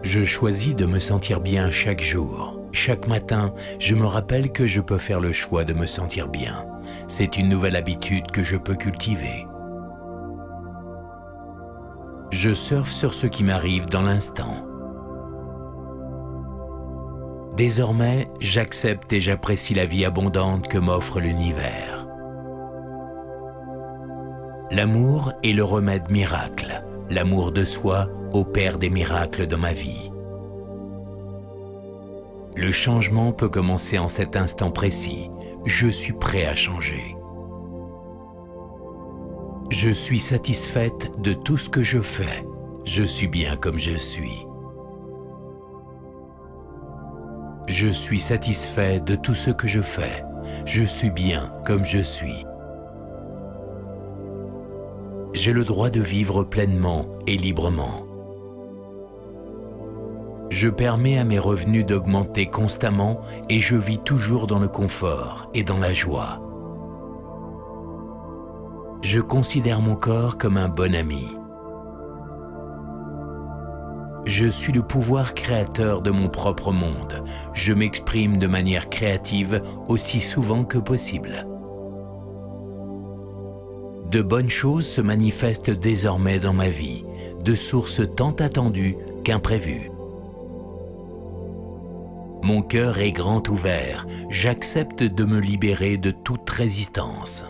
Je choisis de me sentir bien chaque jour. Chaque matin, je me rappelle que je peux faire le choix de me sentir bien. C'est une nouvelle habitude que je peux cultiver. Je surfe sur ce qui m'arrive dans l'instant. Désormais, j'accepte et j'apprécie la vie abondante que m'offre l'univers. L'amour est le remède miracle. L'amour de soi opère des miracles dans ma vie. Le changement peut commencer en cet instant précis. Je suis prêt à changer. Je suis satisfaite de tout ce que je fais. Je suis bien comme je suis. Je suis satisfait de tout ce que je fais. Je suis bien comme je suis. J'ai le droit de vivre pleinement et librement. Je permets à mes revenus d'augmenter constamment et je vis toujours dans le confort et dans la joie. Je considère mon corps comme un bon ami. Je suis le pouvoir créateur de mon propre monde. Je m'exprime de manière créative aussi souvent que possible. De bonnes choses se manifestent désormais dans ma vie, de sources tant attendues qu'imprévues. Mon cœur est grand ouvert, j'accepte de me libérer de toute résistance.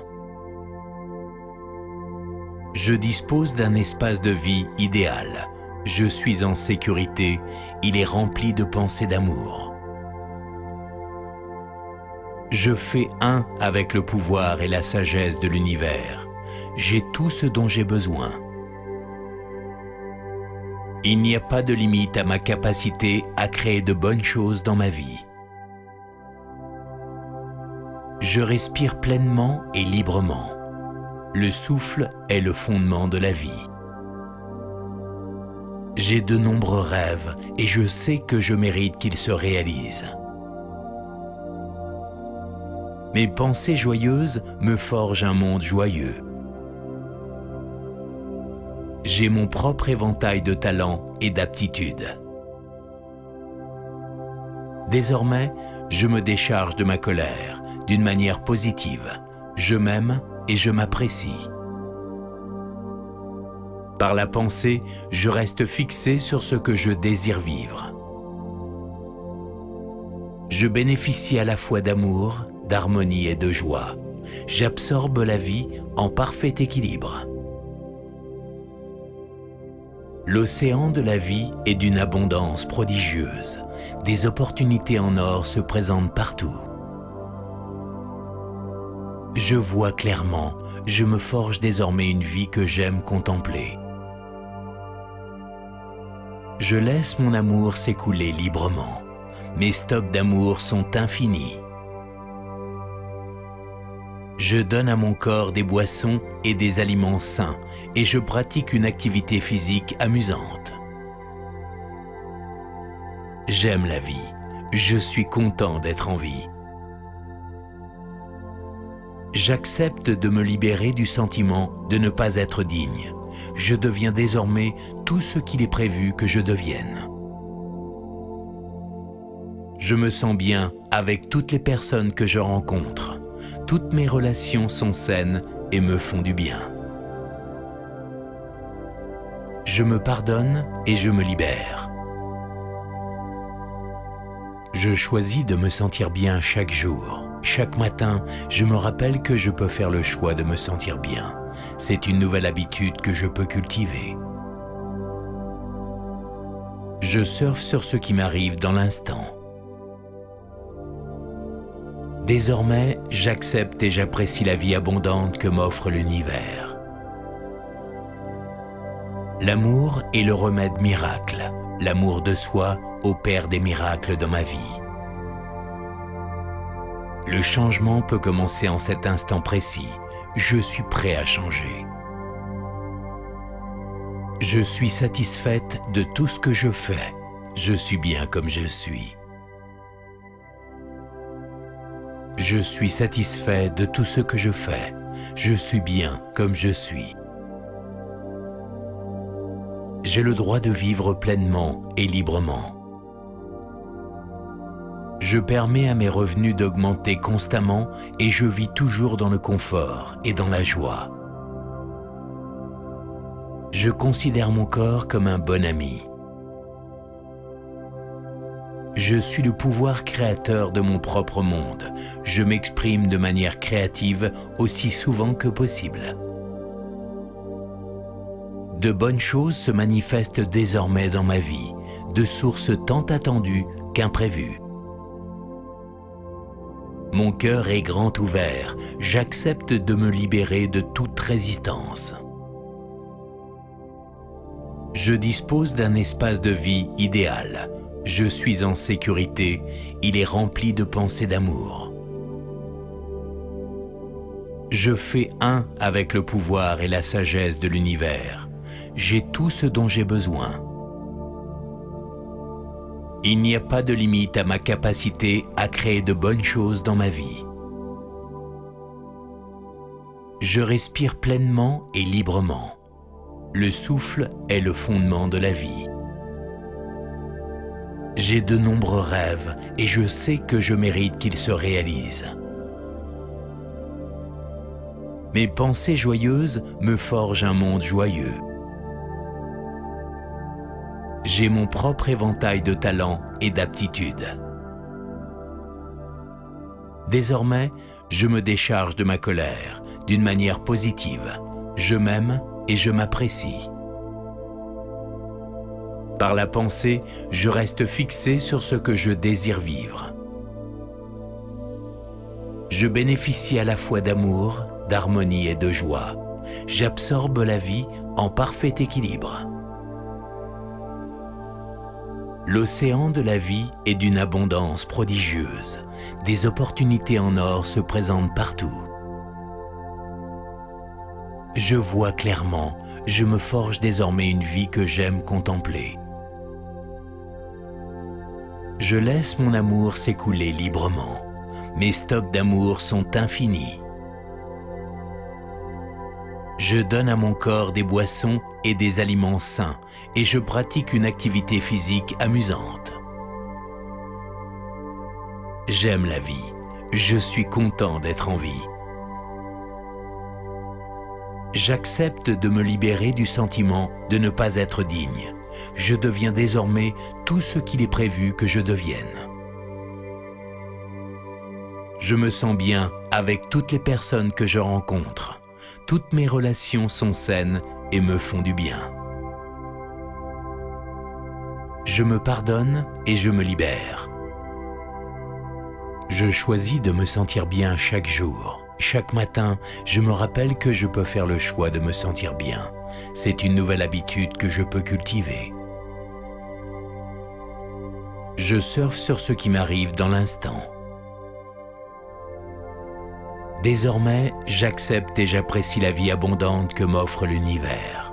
Je dispose d'un espace de vie idéal. Je suis en sécurité, il est rempli de pensées d'amour. Je fais un avec le pouvoir et la sagesse de l'univers. J'ai tout ce dont j'ai besoin. Il n'y a pas de limite à ma capacité à créer de bonnes choses dans ma vie. Je respire pleinement et librement. Le souffle est le fondement de la vie. J'ai de nombreux rêves et je sais que je mérite qu'ils se réalisent. Mes pensées joyeuses me forgent un monde joyeux. J'ai mon propre éventail de talents et d'aptitudes. Désormais, je me décharge de ma colère d'une manière positive. Je m'aime et je m'apprécie. Par la pensée, je reste fixé sur ce que je désire vivre. Je bénéficie à la fois d'amour, d'harmonie et de joie. J'absorbe la vie en parfait équilibre. L'océan de la vie est d'une abondance prodigieuse. Des opportunités en or se présentent partout. Je vois clairement, je me forge désormais une vie que j'aime contempler. Je laisse mon amour s'écouler librement. Mes stocks d'amour sont infinis. Je donne à mon corps des boissons et des aliments sains et je pratique une activité physique amusante. J'aime la vie. Je suis content d'être en vie. J'accepte de me libérer du sentiment de ne pas être digne. Je deviens désormais tout ce qu'il est prévu que je devienne. Je me sens bien avec toutes les personnes que je rencontre. Toutes mes relations sont saines et me font du bien. Je me pardonne et je me libère. Je choisis de me sentir bien chaque jour. Chaque matin, je me rappelle que je peux faire le choix de me sentir bien. C'est une nouvelle habitude que je peux cultiver. Je surfe sur ce qui m'arrive dans l'instant. Désormais, j'accepte et j'apprécie la vie abondante que m'offre l'univers. L'amour est le remède miracle. L'amour de soi opère des miracles dans ma vie. Le changement peut commencer en cet instant précis. Je suis prêt à changer. Je suis satisfaite de tout ce que je fais. Je suis bien comme je suis. Je suis satisfait de tout ce que je fais. Je suis bien comme je suis. J'ai le droit de vivre pleinement et librement. Je permets à mes revenus d'augmenter constamment et je vis toujours dans le confort et dans la joie. Je considère mon corps comme un bon ami. Je suis le pouvoir créateur de mon propre monde. Je m'exprime de manière créative aussi souvent que possible. De bonnes choses se manifestent désormais dans ma vie, de sources tant attendues qu'imprévues. Mon cœur est grand ouvert, j'accepte de me libérer de toute résistance. Je dispose d'un espace de vie idéal. Je suis en sécurité, il est rempli de pensées d'amour. Je fais un avec le pouvoir et la sagesse de l'univers. J'ai tout ce dont j'ai besoin. Il n'y a pas de limite à ma capacité à créer de bonnes choses dans ma vie. Je respire pleinement et librement. Le souffle est le fondement de la vie. J'ai de nombreux rêves et je sais que je mérite qu'ils se réalisent. Mes pensées joyeuses me forgent un monde joyeux. J'ai mon propre éventail de talents et d'aptitudes. Désormais, je me décharge de ma colère d'une manière positive. Je m'aime et je m'apprécie. Par la pensée, je reste fixé sur ce que je désire vivre. Je bénéficie à la fois d'amour, d'harmonie et de joie. J'absorbe la vie en parfait équilibre. L'océan de la vie est d'une abondance prodigieuse. Des opportunités en or se présentent partout. Je vois clairement, je me forge désormais une vie que j'aime contempler. Je laisse mon amour s'écouler librement. Mes stocks d'amour sont infinis. Je donne à mon corps des boissons et des aliments sains et je pratique une activité physique amusante. J'aime la vie. Je suis content d'être en vie. J'accepte de me libérer du sentiment de ne pas être digne. Je deviens désormais tout ce qu'il est prévu que je devienne. Je me sens bien avec toutes les personnes que je rencontre. Toutes mes relations sont saines et me font du bien. Je me pardonne et je me libère. Je choisis de me sentir bien chaque jour. Chaque matin, je me rappelle que je peux faire le choix de me sentir bien. C'est une nouvelle habitude que je peux cultiver. Je surfe sur ce qui m'arrive dans l'instant. Désormais, j'accepte et j'apprécie la vie abondante que m'offre l'univers.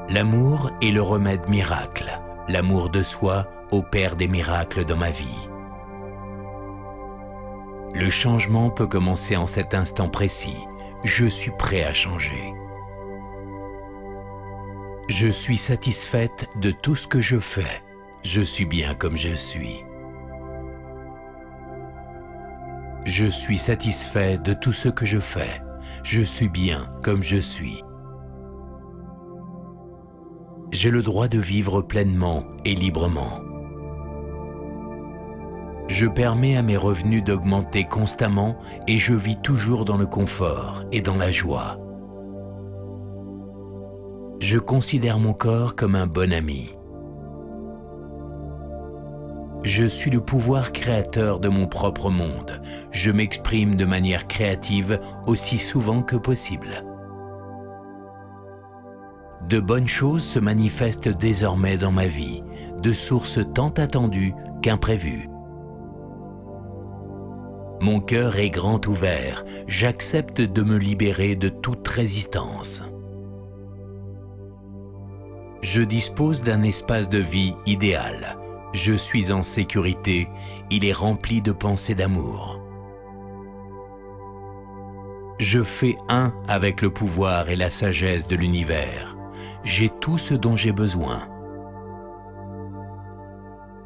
L'amour est le remède miracle. L'amour de soi opère des miracles dans ma vie. Le changement peut commencer en cet instant précis. Je suis prêt à changer. Je suis satisfaite de tout ce que je fais. Je suis bien comme je suis. Je suis satisfait de tout ce que je fais. Je suis bien comme je suis. J'ai le droit de vivre pleinement et librement. Je permets à mes revenus d'augmenter constamment et je vis toujours dans le confort et dans la joie. Je considère mon corps comme un bon ami. Je suis le pouvoir créateur de mon propre monde. Je m'exprime de manière créative aussi souvent que possible. De bonnes choses se manifestent désormais dans ma vie, de sources tant attendues qu'imprévues. Mon cœur est grand ouvert, j'accepte de me libérer de toute résistance. Je dispose d'un espace de vie idéal. Je suis en sécurité, il est rempli de pensées d'amour. Je fais un avec le pouvoir et la sagesse de l'univers. j'ai tout ce dont j'ai besoin.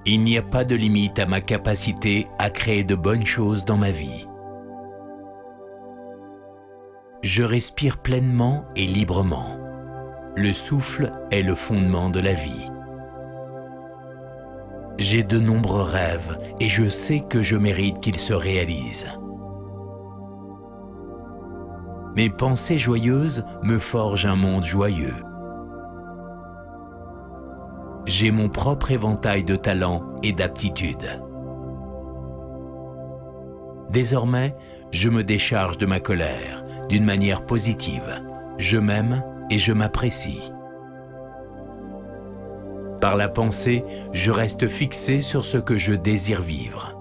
Il n'y a pas de limite à ma capacité à créer de bonnes choses dans ma vie. Je respire pleinement et librement. Le souffle est le fondement de la vie. J'ai de nombreux rêves et je sais que je mérite qu'ils se réalisent. Mes pensées joyeuses me forgent un monde joyeux. J'ai mon propre éventail de talents et d'aptitudes. Désormais, je me décharge de ma colère d'une manière positive. Je m'aime et je m'apprécie. Par la pensée, je reste fixé sur ce que je désire vivre.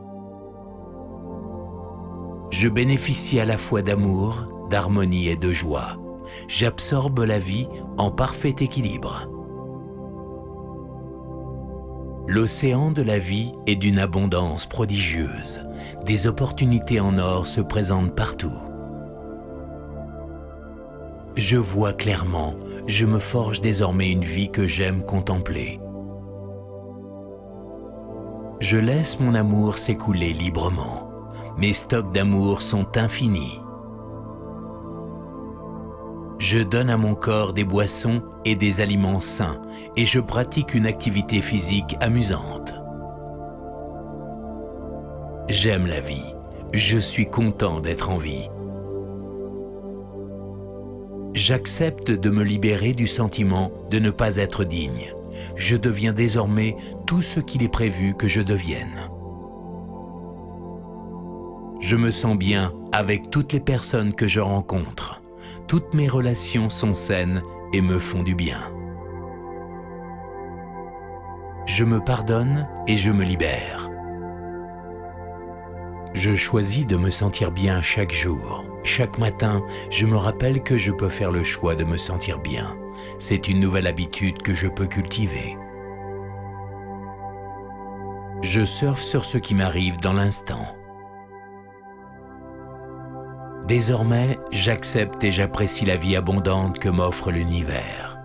Je bénéficie à la fois d'amour, d'harmonie et de joie. J'absorbe la vie en parfait équilibre. L'océan de la vie est d'une abondance prodigieuse. Des opportunités en or se présentent partout. Je vois clairement, je me forge désormais une vie que j'aime contempler. Je laisse mon amour s'écouler librement. Mes stocks d'amour sont infinis. Je donne à mon corps des boissons et des aliments sains et je pratique une activité physique amusante. J'aime la vie. Je suis content d'être en vie. J'accepte de me libérer du sentiment de ne pas être digne. Je deviens désormais tout ce qu'il est prévu que je devienne. Je me sens bien avec toutes les personnes que je rencontre. Toutes mes relations sont saines et me font du bien. Je me pardonne et je me libère. Je choisis de me sentir bien chaque jour. Chaque matin, je me rappelle que je peux faire le choix de me sentir bien. C'est une nouvelle habitude que je peux cultiver. Je surfe sur ce qui m'arrive dans l'instant. Désormais, j'accepte et j'apprécie la vie abondante que m'offre l'univers.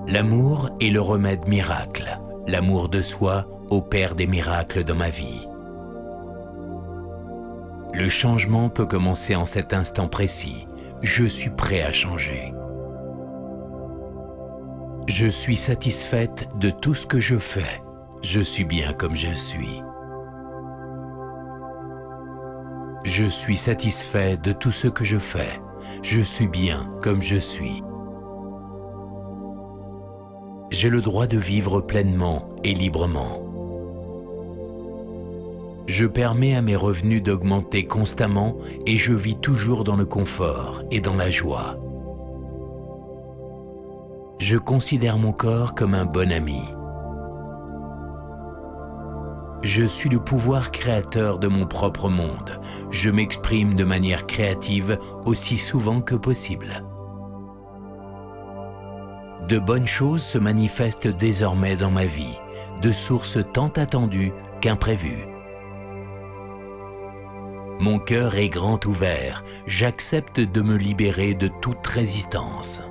L'amour est le remède miracle. L'amour de soi opère des miracles dans ma vie. Le changement peut commencer en cet instant précis. Je suis prêt à changer. Je suis satisfaite de tout ce que je fais. Je suis bien comme je suis. Je suis satisfait de tout ce que je fais. Je suis bien comme je suis. J'ai le droit de vivre pleinement et librement. Je permets à mes revenus d'augmenter constamment et je vis toujours dans le confort et dans la joie. Je considère mon corps comme un bon ami. Je suis le pouvoir créateur de mon propre monde. Je m'exprime de manière créative aussi souvent que possible. De bonnes choses se manifestent désormais dans ma vie, de sources tant attendues qu'imprévues. Mon cœur est grand ouvert, j'accepte de me libérer de toute résistance.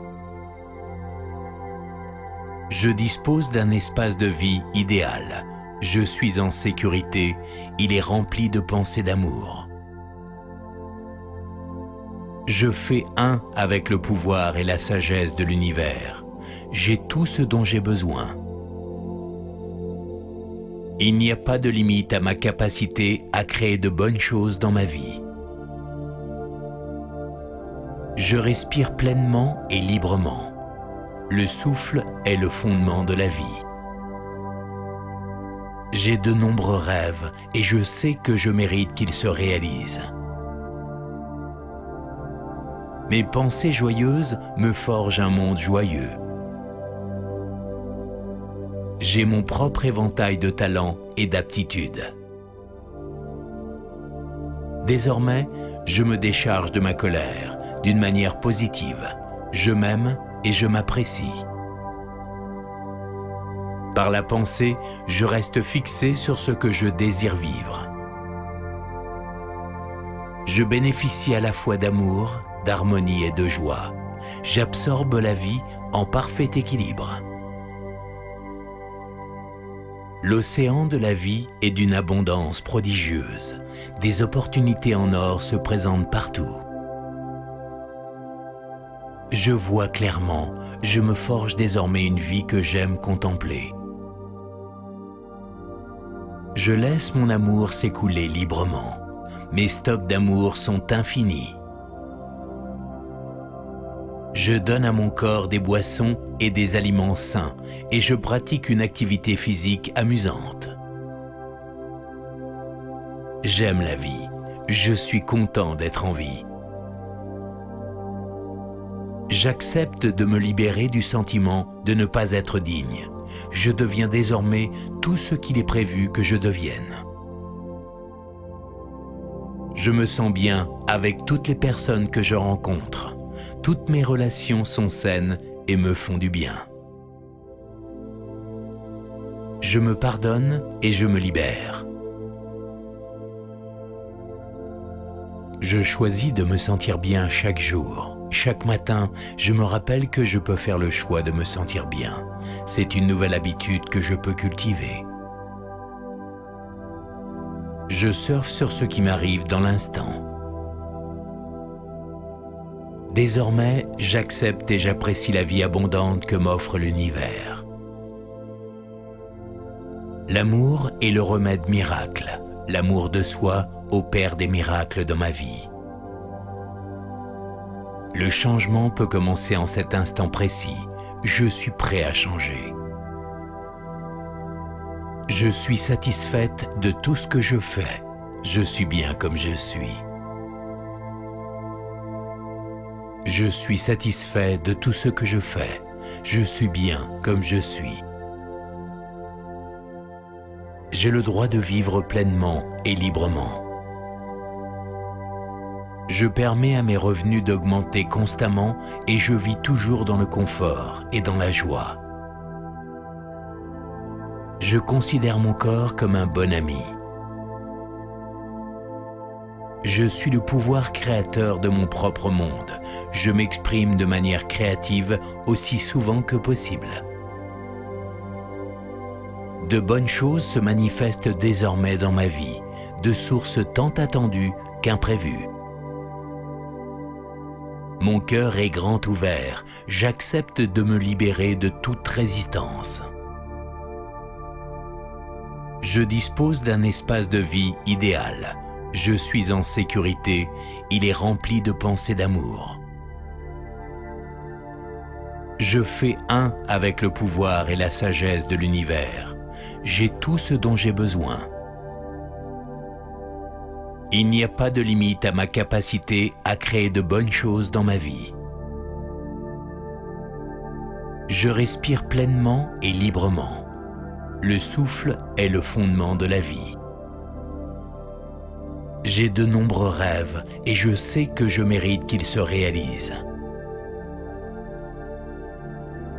Je dispose d'un espace de vie idéal. Je suis en sécurité, il est rempli de pensées d'amour. Je fais un avec le pouvoir et la sagesse de l'univers. J'ai tout ce dont j'ai besoin. Il n'y a pas de limite à ma capacité à créer de bonnes choses dans ma vie. Je respire pleinement et librement. Le souffle est le fondement de la vie. J'ai de nombreux rêves et je sais que je mérite qu'ils se réalisent. Mes pensées joyeuses me forgent un monde joyeux. J'ai mon propre éventail de talents et d'aptitudes. Désormais, je me décharge de ma colère d'une manière positive. Je m'aime et je m'apprécie. Par la pensée, je reste fixé sur ce que je désire vivre. Je bénéficie à la fois d'amour, d'harmonie et de joie. J'absorbe la vie en parfait équilibre. L'océan de la vie est d'une abondance prodigieuse. Des opportunités en or se présentent partout. Je vois clairement, je me forge désormais une vie que j'aime contempler. Je laisse mon amour s'écouler librement. Mes stocks d'amour sont infinis. Je donne à mon corps des boissons et des aliments sains et je pratique une activité physique amusante. J'aime la vie. Je suis content d'être en vie. J'accepte de me libérer du sentiment de ne pas être digne. Je deviens désormais tout ce qu'il est prévu que je devienne. Je me sens bien avec toutes les personnes que je rencontre. Toutes mes relations sont saines et me font du bien. Je me pardonne et je me libère. Je choisis de me sentir bien chaque jour. Chaque matin, je me rappelle que je peux faire le choix de me sentir bien. C'est une nouvelle habitude que je peux cultiver. Je surfe sur ce qui m'arrive dans l'instant. Désormais, j'accepte et j'apprécie la vie abondante que m'offre l'univers. L'amour est le remède miracle. L'amour de soi opère des miracles dans ma vie. Le changement peut commencer en cet instant précis. Je suis prêt à changer. Je suis satisfaite de tout ce que je fais. Je suis bien comme je suis. Je suis satisfait de tout ce que je fais. Je suis bien comme je suis. J'ai le droit de vivre pleinement et librement. Je permets à mes revenus d'augmenter constamment et je vis toujours dans le confort et dans la joie. Je considère mon corps comme un bon ami. Je suis le pouvoir créateur de mon propre monde. Je m'exprime de manière créative aussi souvent que possible. De bonnes choses se manifestent désormais dans ma vie, de sources tant attendues qu'imprévues. Mon cœur est grand ouvert, j'accepte de me libérer de toute résistance. Je dispose d'un espace de vie idéal. Je suis en sécurité, il est rempli de pensées d'amour. Je fais un avec le pouvoir et la sagesse de l'univers. J'ai tout ce dont j'ai besoin. Il n'y a pas de limite à ma capacité à créer de bonnes choses dans ma vie. Je respire pleinement et librement. Le souffle est le fondement de la vie. J'ai de nombreux rêves et je sais que je mérite qu'ils se réalisent.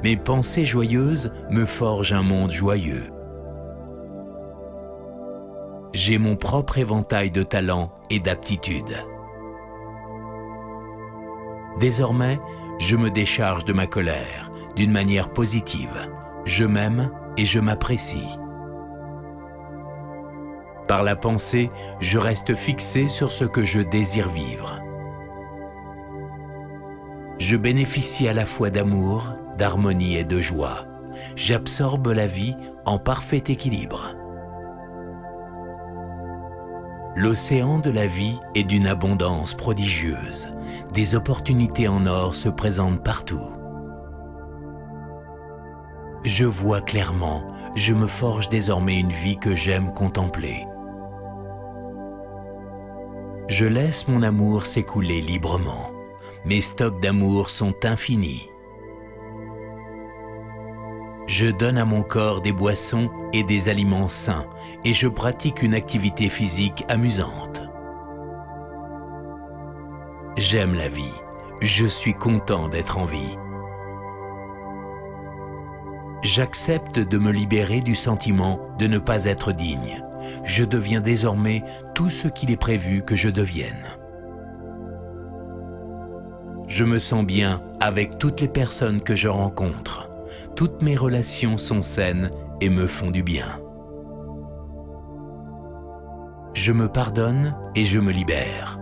Mes pensées joyeuses me forgent un monde joyeux. J'ai mon propre éventail de talents et d'aptitudes. Désormais, je me décharge de ma colère d'une manière positive. Je m'aime et je m'apprécie. Par la pensée, je reste fixé sur ce que je désire vivre. Je bénéficie à la fois d'amour, d'harmonie et de joie. J'absorbe la vie en parfait équilibre. L'océan de la vie est d'une abondance prodigieuse. Des opportunités en or se présentent partout. Je vois clairement, je me forge désormais une vie que j'aime contempler. Je laisse mon amour s'écouler librement. Mes stocks d'amour sont infinis. Je donne à mon corps des boissons et des aliments sains et je pratique une activité physique amusante. J'aime la vie. Je suis content d'être en vie. J'accepte de me libérer du sentiment de ne pas être digne. Je deviens désormais tout ce qu'il est prévu que je devienne. Je me sens bien avec toutes les personnes que je rencontre. Toutes mes relations sont saines et me font du bien. Je me pardonne et je me libère.